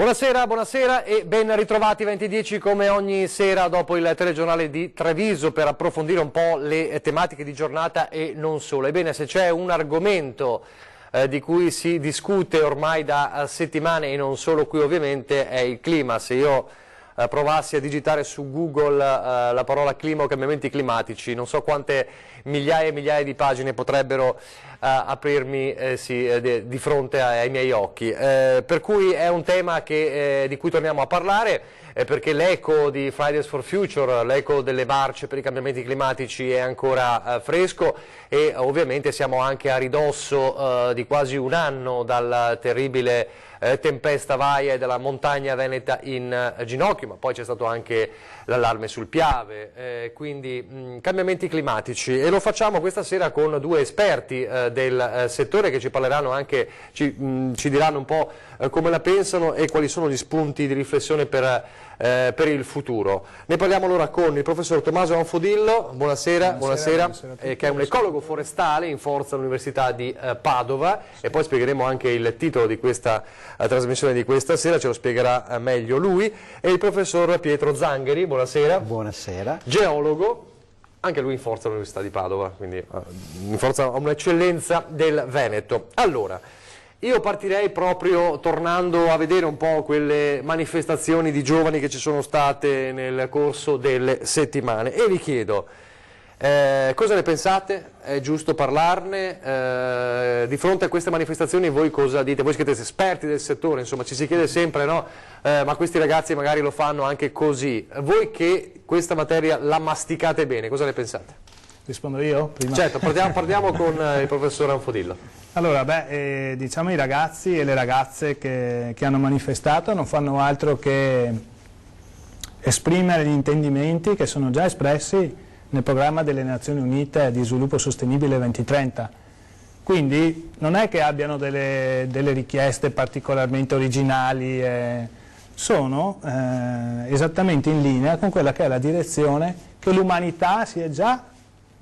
Buonasera, buonasera e ben ritrovati 20:10 come ogni sera dopo il telegiornale di Treviso per approfondire un po' le tematiche di giornata e non solo. Ebbene, se c'è un argomento di cui si discute ormai da settimane e non solo qui ovviamente è il clima. Se io provassi a digitare su Google la parola clima o cambiamenti climatici, non so quante migliaia e migliaia di pagine potrebbero aprirmi di fronte ai miei occhi, per cui è un tema di cui torniamo a parlare, perché l'eco di Fridays for Future, l'eco delle marce per i cambiamenti climatici è ancora fresco e ovviamente siamo anche a ridosso di quasi un anno dalla terribile tempesta Vaia e della montagna veneta in ginocchio, ma poi c'è stato anche l'allarme sul Piave, quindi cambiamenti climatici, e lo facciamo questa sera con due esperti del settore che ci parleranno anche, ci diranno un po' come la pensano e quali sono gli spunti di riflessione per il futuro. Ne parliamo allora con il professor Tommaso Anfodillo, buonasera, che è un ecologo forestale in forza all'Università di Padova, e poi spiegheremo anche il titolo di questa trasmissione di questa sera, ce lo spiegherà meglio lui, e il professor Pietro Zangheri, buonasera. Buonasera. Geologo, anche lui in forza all'Università di Padova, quindi in forza a un'eccellenza del Veneto. Allora, io partirei proprio tornando a vedere un po' quelle manifestazioni di giovani che ci sono state nel corso delle settimane e vi chiedo cosa ne pensate? È giusto parlarne? Di fronte a queste manifestazioni voi cosa dite? Voi siete esperti del settore, insomma ci si chiede sempre, no? Ma questi ragazzi magari lo fanno anche così. Voi che questa materia la masticate bene, cosa ne pensate? Rispondo io? Prima. Certo, partiamo con il professor Anfodillo. Allora, diciamo i ragazzi e le ragazze che hanno manifestato non fanno altro che esprimere gli intendimenti che sono già espressi nel programma delle Nazioni Unite di Sviluppo Sostenibile 2030. Quindi non è che abbiano delle richieste particolarmente originali, sono esattamente in linea con quella che è la direzione che l'umanità si è già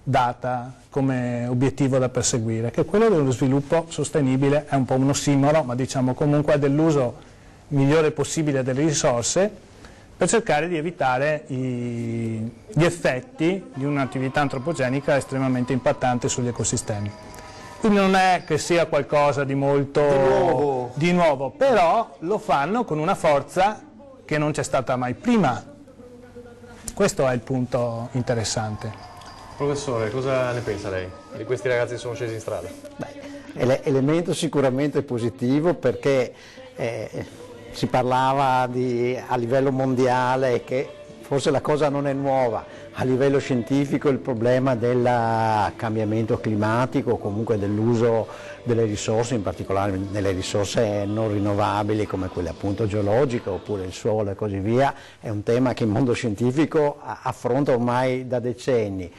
data come obiettivo da perseguire, che è quello dello sviluppo sostenibile. È un po' un ossimoro, ma diciamo comunque dell'uso migliore possibile delle risorse per cercare di evitare gli effetti di un'attività antropogenica estremamente impattante sugli ecosistemi. Quindi non è che sia qualcosa di molto di nuovo, però lo fanno con una forza che non c'è stata mai prima. Questo è il punto interessante. Professore, cosa ne pensa lei di questi ragazzi che sono scesi in strada? Beh, elemento sicuramente positivo, perché si parlava a livello mondiale che forse la cosa non è nuova, a livello scientifico il problema del cambiamento climatico o comunque dell'uso delle risorse, in particolare delle risorse non rinnovabili come quelle appunto geologiche oppure il suolo e così via, è un tema che il mondo scientifico affronta ormai da decenni.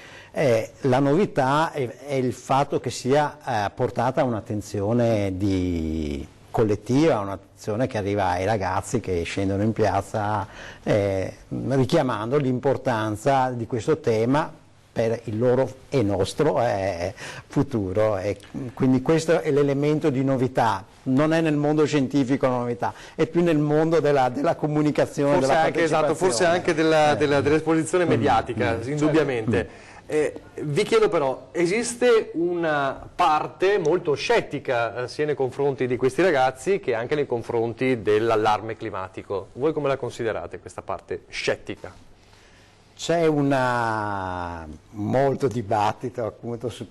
La novità è il fatto che sia portata a un'attenzione collettiva, un'attenzione che arriva ai ragazzi che scendono in piazza richiamando l'importanza di questo tema per il loro e nostro futuro, e quindi questo è l'elemento di novità. Non è nel mondo scientifico la novità, è più nel mondo della comunicazione, forse della anche, esatto, forse anche dell'esposizione mediatica, indubbiamente. Vi chiedo però, esiste una parte molto scettica sia nei confronti di questi ragazzi che anche nei confronti dell'allarme climatico. Voi come la considerate questa parte scettica? C'è molto dibattito appunto su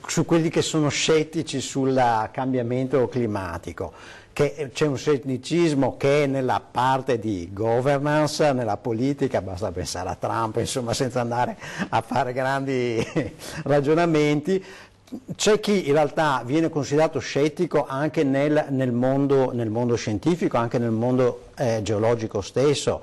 su quelli che sono scettici sul cambiamento climatico, che c'è un scetticismo che è nella parte di governance, nella politica, basta pensare a Trump, insomma, senza andare a fare grandi ragionamenti. C'è chi in realtà viene considerato scettico anche nel mondo scientifico, anche nel mondo geologico stesso,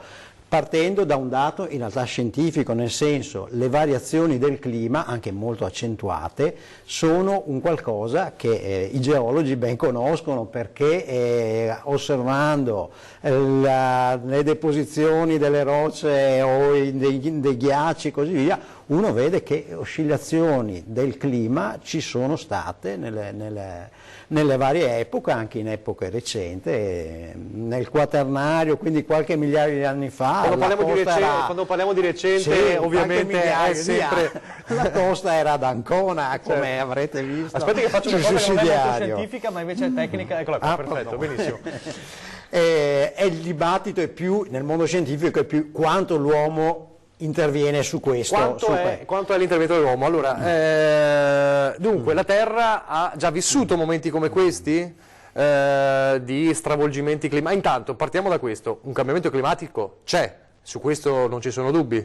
partendo da un dato in realtà scientifico, nel senso le variazioni del clima, anche molto accentuate, sono un qualcosa che i geologi ben conoscono, perché osservando le deposizioni delle rocce o dei ghiacci e così via, uno vede che oscillazioni del clima ci sono state nelle varie epoche, anche in epoche recenti, nel Quaternario, quindi qualche migliaio di anni fa. Quando parliamo di recente, sì, ovviamente è sempre... La costa era ad Ancona, come avrete visto. Aspetti che faccio una cosa che non è molto scientifica, ma invece è tecnica. Eccola qua, perfetto, benissimo. E il dibattito è più, nel mondo scientifico, è più quanto l'uomo interviene su questo. Quanto è l'intervento dell'uomo? Allora, dunque, la Terra ha già vissuto momenti come questi di stravolgimenti climatici. Intanto, partiamo da questo. Un cambiamento climatico c'è, su questo non ci sono dubbi.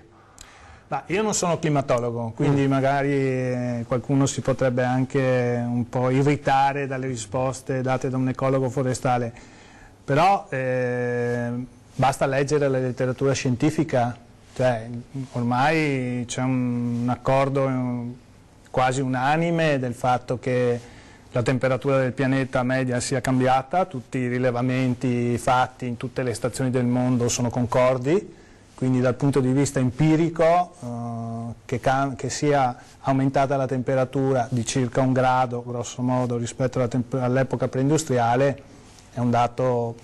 Io non sono climatologo, quindi magari qualcuno si potrebbe anche un po' irritare dalle risposte date da un ecologo forestale, però basta leggere la letteratura scientifica. Cioè, ormai c'è un accordo quasi unanime del fatto che la temperatura del pianeta media sia cambiata, tutti i rilevamenti fatti in tutte le stazioni del mondo sono concordi, quindi dal punto di vista empirico che sia aumentata la temperatura di circa 1 grado, grosso modo, rispetto all'epoca preindustriale è un dato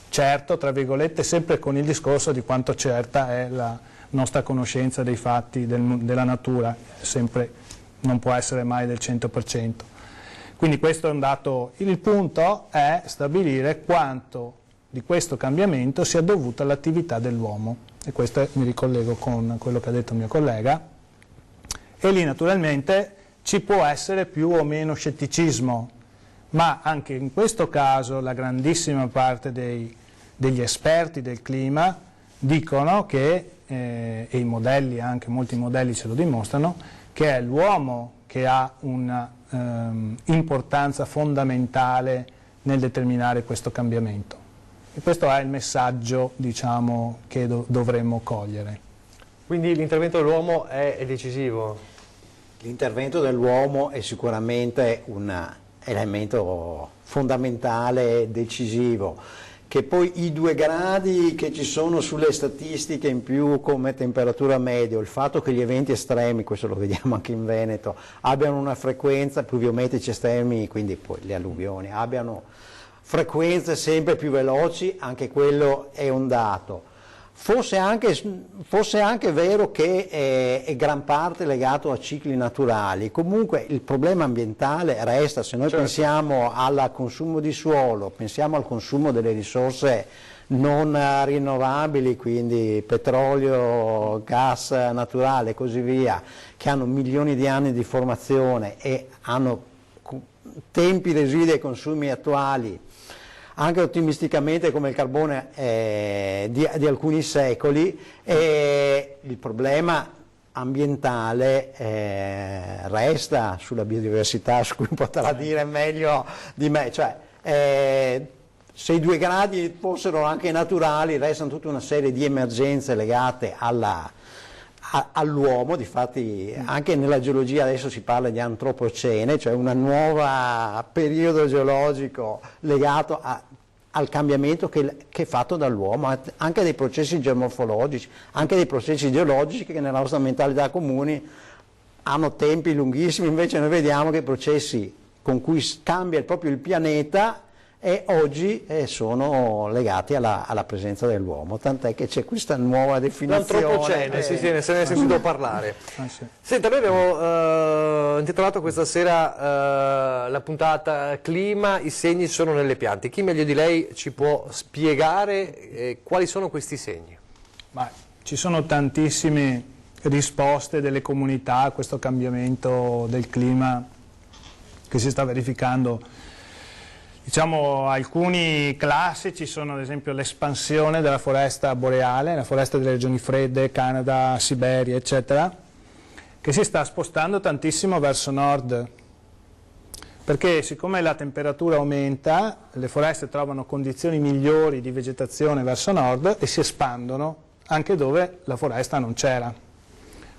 certo, tra virgolette, sempre con il discorso di quanto certa è la nostra conoscenza dei fatti della natura, sempre non può essere mai del 100%. Quindi questo è un dato. Il punto è stabilire quanto di questo cambiamento sia dovuto all'attività dell'uomo, e questo mi ricollego con quello che ha detto il mio collega, e lì naturalmente ci può essere più o meno scetticismo, ma anche in questo caso la grandissima parte degli esperti del clima dicono che e i modelli, anche molti modelli ce lo dimostrano, che è l'uomo che ha un'importanza fondamentale nel determinare questo cambiamento. E questo è il messaggio, diciamo, che dovremmo cogliere. Quindi l'intervento dell'uomo è decisivo? L'intervento dell'uomo è sicuramente un elemento fondamentale, decisivo. Che poi i 2 gradi che ci sono sulle statistiche in più come temperatura media, il fatto che gli eventi estremi, questo lo vediamo anche in Veneto, abbiano una frequenza, pluviometrici estremi, quindi poi le alluvioni, abbiano frequenze sempre più veloci, anche quello è un dato. Fosse anche vero che è gran parte legato a cicli naturali, comunque il problema ambientale resta. Se noi pensiamo al consumo di suolo, pensiamo al consumo delle risorse non rinnovabili, quindi petrolio, gas naturale e così via, che hanno milioni di anni di formazione e hanno tempi residui ai consumi attuali, anche ottimisticamente come il carbone di alcuni secoli, il problema ambientale resta sulla biodiversità, su cui potrà dire meglio di me. Cioè, se i 2 gradi fossero anche naturali, restano tutta una serie di emergenze legate all'uomo. Difatti anche nella geologia adesso si parla di antropocene, cioè un nuovo periodo geologico legato al cambiamento che è fatto dall'uomo, anche dei processi geomorfologici, anche dei processi geologici che nella nostra mentalità comune hanno tempi lunghissimi. Invece noi vediamo che i processi con cui cambia proprio il pianeta e oggi sono legati alla presenza dell'uomo, tant'è che c'è questa nuova definizione. L'antropocene, sì, se ne è sentito parlare. Sì. Senta, noi abbiamo intitolato questa sera la puntata Clima, i segni sono nelle piante. Chi meglio di lei ci può spiegare quali sono questi segni? Ci sono tantissime risposte delle comunità a questo cambiamento del clima che si sta verificando. Diciamo, alcuni classici sono ad esempio l'espansione della foresta boreale, la foresta delle regioni fredde, Canada, Siberia, eccetera, che si sta spostando tantissimo verso nord, perché siccome la temperatura aumenta, le foreste trovano condizioni migliori di vegetazione verso nord e si espandono anche dove la foresta non c'era.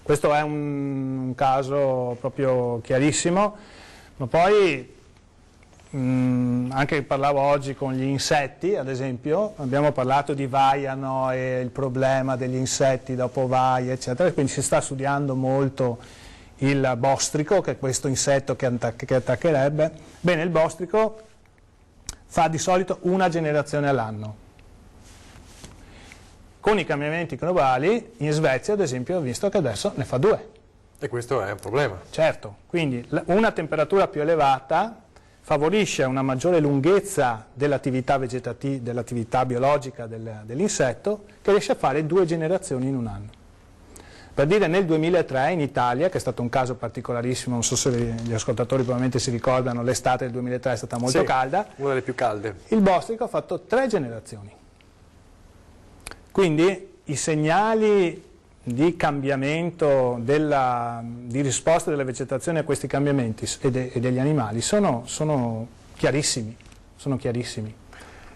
Questo è un caso proprio chiarissimo, ma poi anche parlavo oggi con gli insetti, ad esempio, abbiamo parlato di Vaia, no, e il problema degli insetti dopo Vaia, eccetera, quindi si sta studiando molto il bostrico, che è questo insetto che attaccherebbe. Bene, il bostrico fa di solito una generazione all'anno. Con i cambiamenti globali, in Svezia, ad esempio, ho visto che adesso ne fa 2. E questo è un problema. Certo, quindi una temperatura più elevata favorisce una maggiore lunghezza dell'attività vegetativa, dell'attività biologica dell'insetto, che riesce a fare 2 generazioni in un anno. Per dire, nel 2003 in Italia, che è stato un caso particolarissimo, non so se gli ascoltatori probabilmente si ricordano, l'estate del 2003 è stata molto calda, una delle più calde. Il bostrico ha fatto 3 generazioni. Quindi i segnali di cambiamento, di risposta della vegetazione a questi cambiamenti e degli animali sono chiarissimi.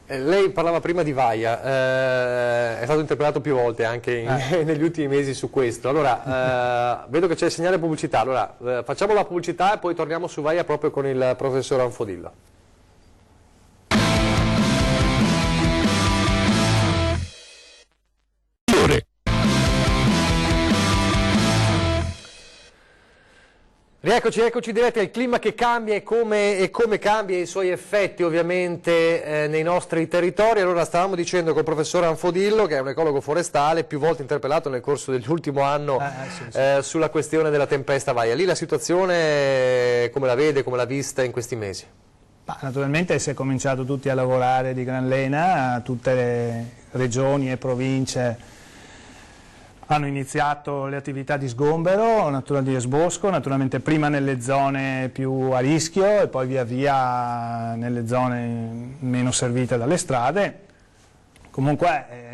Lei parlava prima di Vaia, è stato interpellato più volte anche negli ultimi mesi su questo. Allora, vedo che c'è il segnale pubblicità, allora facciamo la pubblicità e poi torniamo su Vaia proprio con il professor Anfodillo. Eccoci diretti al clima che cambia e come cambia i suoi effetti ovviamente nei nostri territori. Allora stavamo dicendo col professor Anfodillo, che è un ecologo forestale, più volte interpellato nel corso dell'ultimo anno sulla questione della tempesta Vaia. Lì la situazione come la vede, come l'ha vista in questi mesi? Naturalmente si è cominciato tutti a lavorare di gran lena, tutte le regioni e province hanno iniziato le attività di sgombero, di esbosco, naturalmente prima nelle zone più a rischio e poi via via nelle zone meno servite dalle strade. Comunque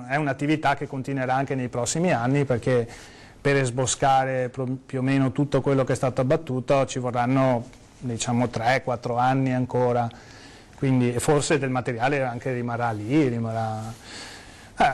è un'attività che continuerà anche nei prossimi anni, perché per esboscare più o meno tutto quello che è stato abbattuto ci vorranno, diciamo, 3-4 anni ancora, quindi forse del materiale anche rimarrà lì,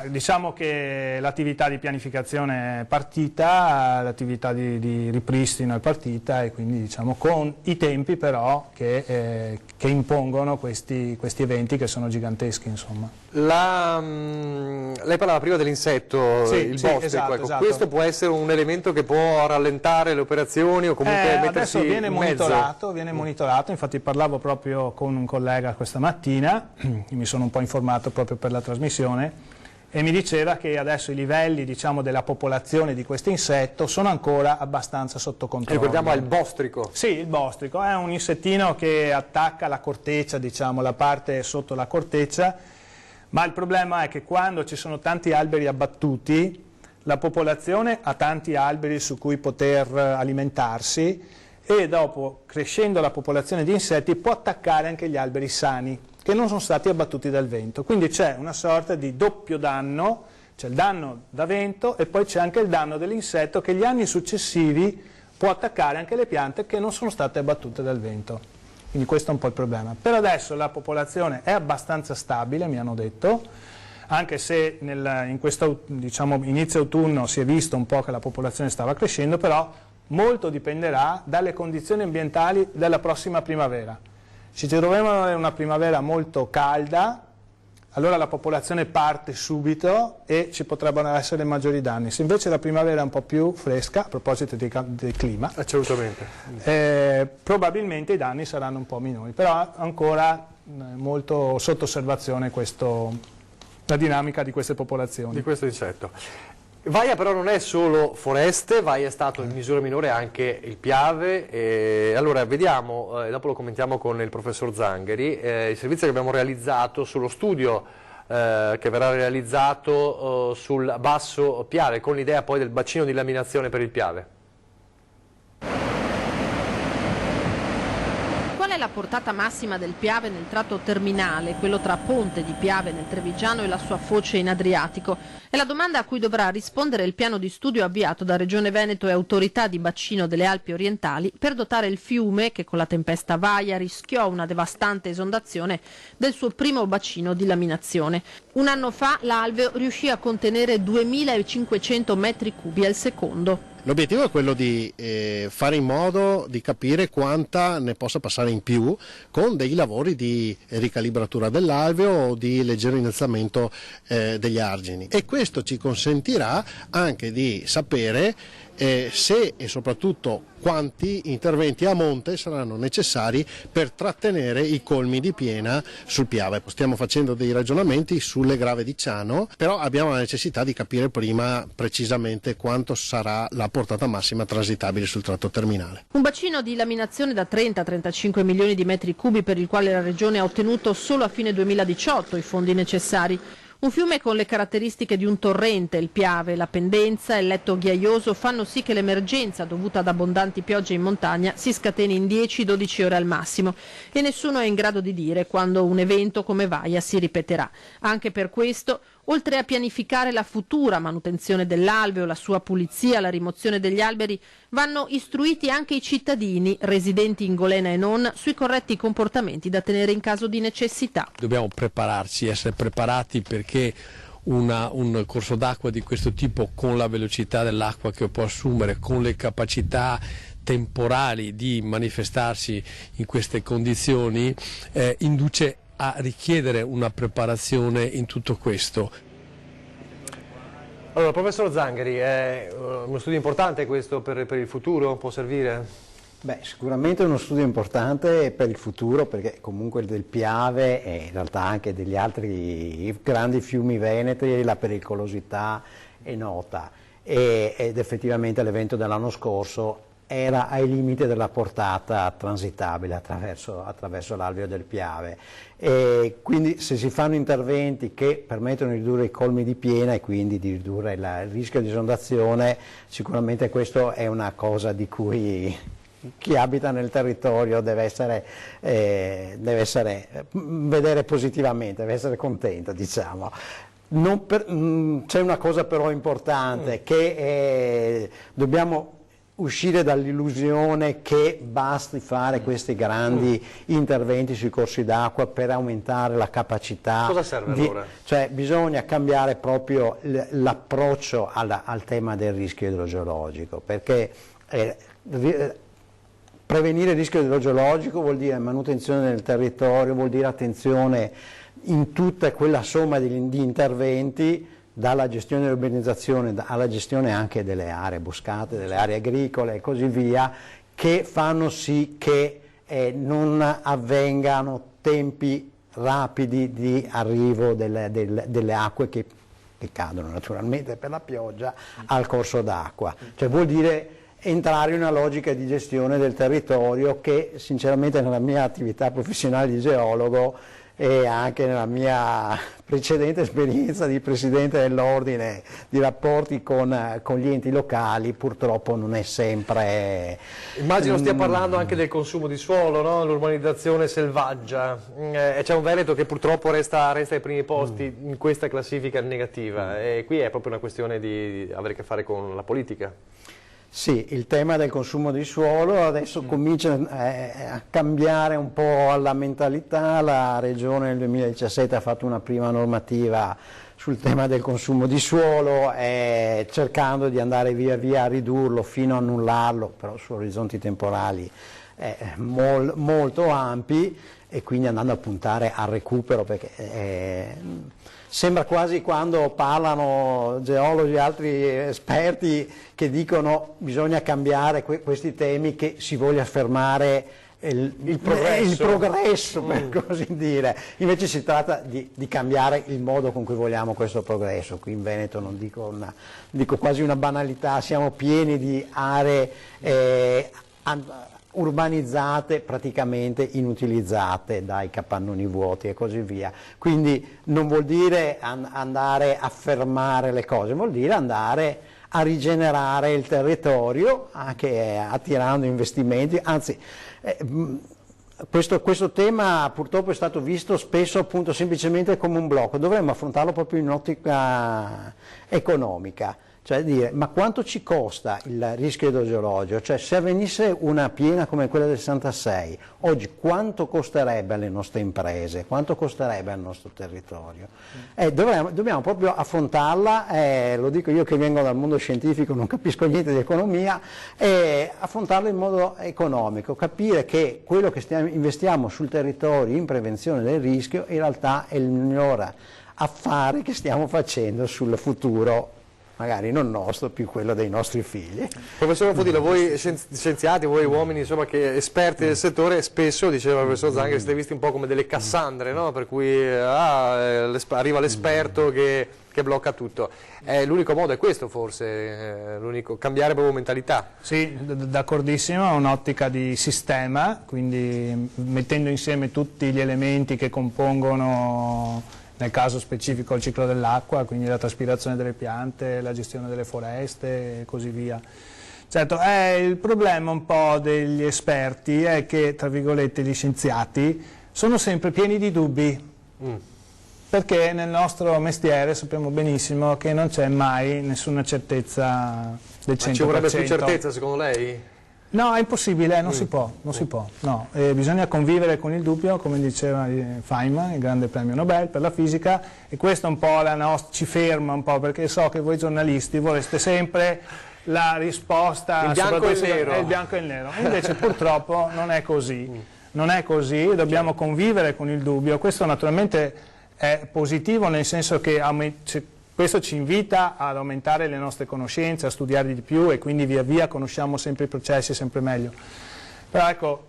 diciamo che l'attività di pianificazione è partita, l'attività di ripristino è partita, e quindi diciamo con i tempi però che impongono questi eventi che sono giganteschi, insomma. Lei parlava prima dell'insetto, il bostrico, esatto, ecco. Esatto. Questo può essere un elemento che può rallentare le operazioni o comunque mettersi adesso viene in mezzo? viene monitorato, infatti parlavo proprio con un collega questa mattina, mi sono un po' informato proprio per la trasmissione, e mi diceva che adesso i livelli, diciamo, della popolazione di questo insetto sono ancora abbastanza sotto controllo. Ricordiamo al bostrico. Sì, il bostrico è un insettino che attacca la corteccia, diciamo, la parte sotto la corteccia, ma il problema è che quando ci sono tanti alberi abbattuti, la popolazione ha tanti alberi su cui poter alimentarsi, e dopo, crescendo la popolazione di insetti, può attaccare anche gli alberi sani, che non sono stati abbattuti dal vento. Quindi c'è una sorta di doppio danno, c'è il danno da vento e poi c'è anche il danno dell'insetto, che gli anni successivi può attaccare anche le piante che non sono state abbattute dal vento. Quindi questo è un po' il problema. Per adesso la popolazione è abbastanza stabile, mi hanno detto, anche se in questo, diciamo, inizio autunno si è visto un po' che la popolazione stava crescendo, però molto dipenderà dalle condizioni ambientali della prossima primavera. Se ci troviamo in una primavera molto calda, allora la popolazione parte subito e ci potrebbero essere maggiori danni. Se invece la primavera è un po' più fresca, a proposito del clima, assolutamente, probabilmente i danni saranno un po' minori, però ancora molto sotto osservazione la dinamica di queste popolazioni. Di questo insetto. Vaia però non è solo foreste, Vaia è stato in misura minore anche il Piave. Allora vediamo, dopo lo commentiamo con il professor Zangheri, il servizio che abbiamo realizzato sullo studio che verrà realizzato sul basso Piave, con l'idea poi del bacino di laminazione per il Piave. La portata massima del Piave nel tratto terminale, quello tra Ponte di Piave nel Trevigiano e la sua foce in Adriatico, è la domanda a cui dovrà rispondere il piano di studio avviato da Regione Veneto e autorità di bacino delle Alpi orientali per dotare il fiume, che con la tempesta Vaia rischiò una devastante esondazione, del suo primo bacino di laminazione. Un anno fa l'Alveo riuscì a contenere 2500 metri cubi al secondo. L'obiettivo è quello di fare in modo di capire quanta ne possa passare in più con dei lavori di ricalibratura dell'alveo o di leggero innalzamento degli argini, e questo ci consentirà anche di sapere se e soprattutto quanti interventi a monte saranno necessari per trattenere i colmi di piena sul Piave. Stiamo facendo dei ragionamenti sulle grave di Ciano, però abbiamo la necessità di capire prima precisamente quanto sarà la portata massima transitabile sul tratto terminale. Un bacino di laminazione da 30-35 milioni di metri cubi per il quale la Regione ha ottenuto solo a fine 2018 i fondi necessari. Un fiume con le caratteristiche di un torrente, il Piave, la pendenza e il letto ghiaioso fanno sì che l'emergenza dovuta ad abbondanti piogge in montagna si scateni in 10-12 ore al massimo, e nessuno è in grado di dire quando un evento come Vaia si ripeterà. Anche per questo, oltre a pianificare la futura manutenzione dell'alveo, la sua pulizia, la rimozione degli alberi, vanno istruiti anche i cittadini, residenti in Golena e non, sui corretti comportamenti da tenere in caso di necessità. Dobbiamo prepararci, essere preparati, perché un corso d'acqua di questo tipo, con la velocità dell'acqua che può assumere, con le capacità temporali di manifestarsi in queste condizioni, induce a richiedere una preparazione in tutto questo. Allora, professor Zangheri, è uno studio importante questo per il futuro? Può servire? Beh, sicuramente è uno studio importante per il futuro, perché comunque del Piave e in realtà anche degli altri grandi fiumi veneti la pericolosità è nota, ed effettivamente l'evento dell'anno scorso era ai limiti della portata transitabile attraverso l'alveo del Piave, e quindi se si fanno interventi che permettono di ridurre i colmi di piena e quindi di ridurre il rischio di esondazione, sicuramente questo è una cosa di cui chi abita nel territorio deve vedere positivamente, deve essere contento, diciamo. C'è una cosa però importante, che dobbiamo uscire dall'illusione che basti fare questi grandi interventi sui corsi d'acqua per aumentare la capacità. Cosa serve allora? Cioè bisogna cambiare proprio l'approccio al tema del rischio idrogeologico, perché prevenire il rischio idrogeologico vuol dire manutenzione del territorio, vuol dire attenzione in tutta quella somma di interventi, dalla gestione dell'urbanizzazione alla gestione anche delle aree boscate, delle aree agricole e così via, che fanno sì che non avvengano tempi rapidi di arrivo delle acque che cadono naturalmente per la pioggia al corso d'acqua. Cioè vuol dire entrare in una logica di gestione del territorio che sinceramente nella mia attività professionale di geologo e anche nella mia precedente esperienza di presidente dell'ordine di rapporti con gli enti locali purtroppo non è sempre... Immagino stia parlando anche del consumo di suolo, no? L'urbanizzazione selvaggia. C'è un Veneto che purtroppo resta ai primi posti in questa classifica negativa, e qui è proprio una questione di avere a che fare con la politica. Sì, il tema del consumo di suolo adesso comincia a cambiare un po' la mentalità. La Regione nel 2017 ha fatto una prima normativa sul tema del consumo di suolo, cercando di andare via via a ridurlo fino a annullarlo, però su orizzonti temporali molto ampi, e quindi andando a puntare al recupero, perché sembra quasi, quando parlano geologi e altri esperti che dicono bisogna cambiare questi temi, che si voglia fermare il progresso per così dire. Invece si tratta di cambiare il modo con cui vogliamo questo progresso. Qui in Veneto non dico quasi una banalità, siamo pieni di aree urbanizzate praticamente inutilizzate dai capannoni vuoti e così via. Quindi non vuol dire andare a fermare le cose, vuol dire andare a rigenerare il territorio, anche attirando investimenti. Anzi, questo tema purtroppo è stato visto spesso appunto semplicemente come un blocco. Dovremmo affrontarlo proprio in ottica economica. Cioè dire, ma quanto ci costa il rischio idrogeologico? Cioè se avvenisse una piena come quella del 66, oggi quanto costerebbe alle nostre imprese, quanto costerebbe al nostro territorio? Dobbiamo proprio affrontarla, lo dico io che vengo dal mondo scientifico, non capisco niente di economia, affrontarla in modo economico, capire che quello che investiamo sul territorio in prevenzione del rischio in realtà è il miglior affare che stiamo facendo sul futuro, magari non nostro, più quello dei nostri figli. Professor Affodillo, voi scienziati, voi uomini insomma, che esperti del settore, spesso, diceva il professor Zangheri, siete visti un po' come delle Cassandre, no? Per cui arriva l'esperto che blocca tutto. L'unico modo è questo forse, cambiare proprio mentalità. Sì, d'accordissimo, è un'ottica di sistema, quindi mettendo insieme tutti gli elementi che compongono nel caso specifico il ciclo dell'acqua, quindi la traspirazione delle piante, la gestione delle foreste e così via. Certo, il problema un po' degli esperti è che, tra virgolette, gli scienziati sono sempre pieni di dubbi, perché nel nostro mestiere sappiamo benissimo che non c'è mai nessuna certezza del 100%. Ma ci vorrebbe più certezza secondo lei? No, è impossibile, non si può, no. Bisogna convivere con il dubbio, come diceva Feynman, il grande premio Nobel per la fisica, e questo un po' ci ferma un po', perché so che voi giornalisti vorreste sempre la risposta, il bianco e il nero. È il bianco e il nero, invece purtroppo non è così, dobbiamo convivere con il dubbio. Questo naturalmente è positivo, nel senso che questo ci invita ad aumentare le nostre conoscenze, a studiare di più, e quindi via via conosciamo sempre i processi sempre meglio. Però ecco,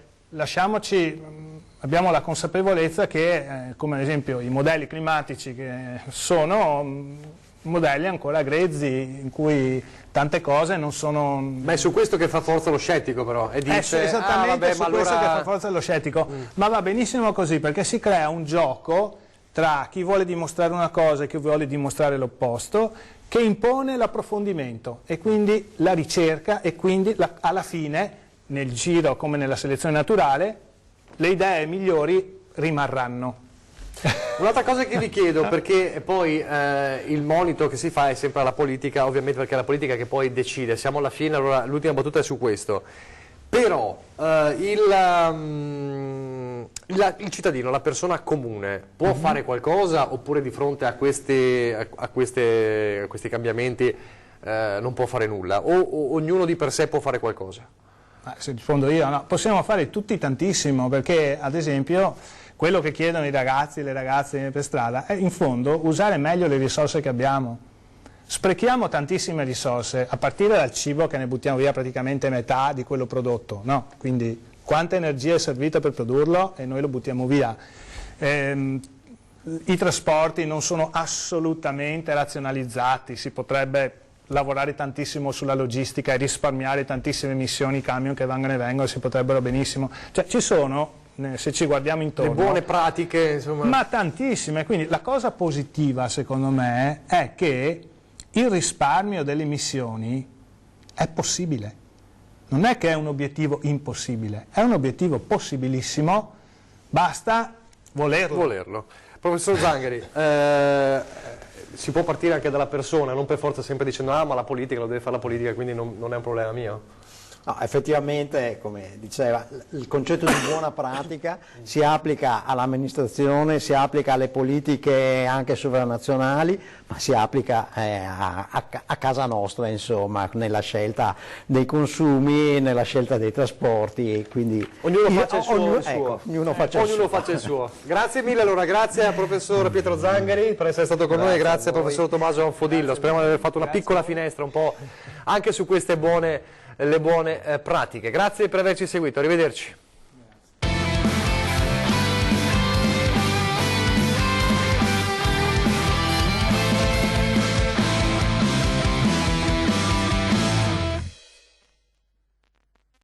abbiamo la consapevolezza che, come ad esempio i modelli climatici, che sono modelli ancora grezzi, in cui tante cose non sono... Ma è su questo che fa forza lo scettico però, e dice, esattamente, vabbè, ma questo allora... che fa forza lo scettico, ma va benissimo così, perché si crea un gioco tra chi vuole dimostrare una cosa e chi vuole dimostrare l'opposto, che impone l'approfondimento e quindi la ricerca, e quindi alla fine, nel giro come nella selezione naturale, le idee migliori rimarranno. Un'altra cosa che vi chiedo, perché poi il monito che si fa è sempre alla politica, ovviamente perché è la politica che poi decide, siamo alla fine, allora l'ultima battuta è su questo. Però il cittadino, la persona comune, può fare qualcosa, oppure di fronte a questi cambiamenti non può fare nulla? O ognuno di per sé può fare qualcosa? Se rispondo io, no, possiamo fare tutti tantissimo, perché ad esempio quello che chiedono i ragazzi e le ragazze per strada è in fondo usare meglio le risorse che abbiamo. Sprechiamo tantissime risorse, a partire dal cibo, che ne buttiamo via praticamente metà di quello prodotto, no? Quindi quanta energia è servita per produrlo e noi lo buttiamo via. I trasporti non sono assolutamente razionalizzati, si potrebbe lavorare tantissimo sulla logistica e risparmiare tantissime emissioni, camion che vanno e vengono, si potrebbero benissimo, cioè ci sono, se ci guardiamo intorno, le buone pratiche, insomma, ma tantissime. Quindi la cosa positiva secondo me è che il risparmio delle emissioni è possibile, non è che è un obiettivo impossibile, è un obiettivo possibilissimo, basta volerlo. Professor Zangheri, si può partire anche dalla persona, non per forza sempre dicendo ma la politica lo deve fare la politica, quindi non è un problema mio? No, effettivamente, come diceva, il concetto di buona pratica si applica all'amministrazione, si applica alle politiche anche sovranazionali, ma si applica a casa nostra, insomma, nella scelta dei consumi, nella scelta dei trasporti. Quindi ognuno faccia il suo. Ognuno faccia il suo. Grazie mille, allora, grazie al professor Pietro Zangheri per essere stato con noi, grazie al professor Tommaso Affodillo. Speriamo di aver fatto una piccola finestra un po' anche su queste buone pratiche. Grazie per averci seguito, arrivederci.